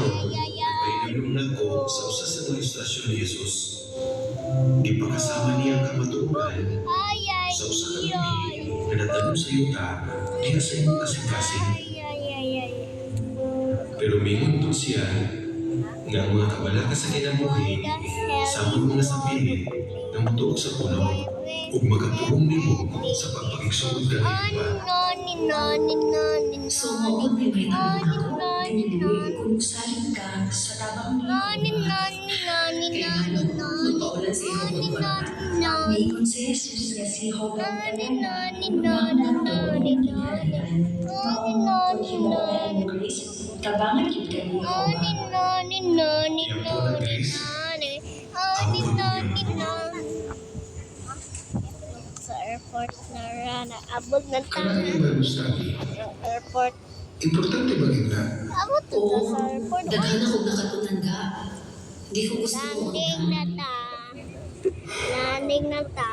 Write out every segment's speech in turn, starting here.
karon, painulungan ko sa usa sa mga istasyon ni Jesus. Ipakasama niya ang kamatuoran sa usa ka gabi nga natanong sa yuta diha sa imong kasing-kasing. Pero mingon po siya nga ang mga kabala sa kinabuhi samang mga sapilit na mutuog sa puno ug magatuong nimo sa pagpakigsugod kanila. So, maod may may tanong ako, diniliwi kung salin ka sa tabang ni kaya nga magpaulan sa iyo kung wala. May si Jesus nga si Hogang Kanana, unang kinahanglan, maong himuan mo Grace, tabangan yun ka ni Hoga. Yan po na Grace, ang pagpapagyan ko. Sa airport na abot na Kanang tayo. ba Gustavo? Airport. Importante ba gina? Abot na ta sa airport. Daghan ako nakatunan ka. Hindi ko gusto mo Landing na ta. Landing na ta.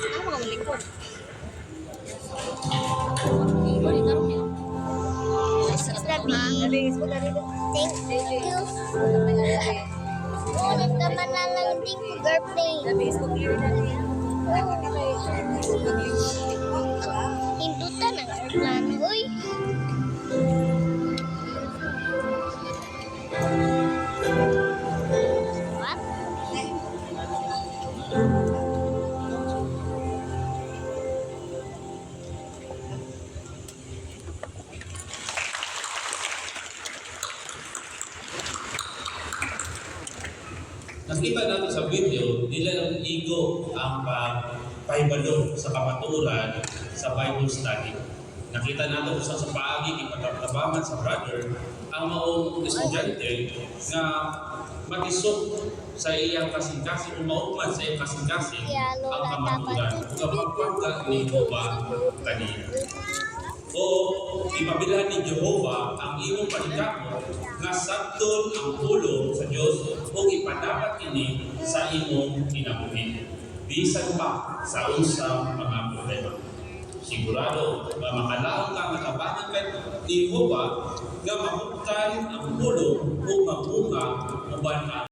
Ano mga malingkod? Thank you. Oh, nagkaman na lang din ko girlfriend. Hindutan ang aeroplano, uy. What? Nakita natin sa video, nila ng igo ang pahibalo sa kamaturan sa Bible study. Nakita natin kung saan sa paagi ipagkatabangan sa brother ang maong estudyante na matisok sa iyang kasing-kasing o maugman sa iyang kasing-kasing ang kamaturan kung mapagpagka ni Jehovah kanina. O ipabilahan ni Jehovah ang imong panikamo nga sabton ang tulong sa Dios o ipadapat ini sa imong kinabuhi. Bisan pa sa unsang mga problema. Sigurado makalaong ka makabangan kay Jehovah nga mahutay ang tulong o magbunga uban ang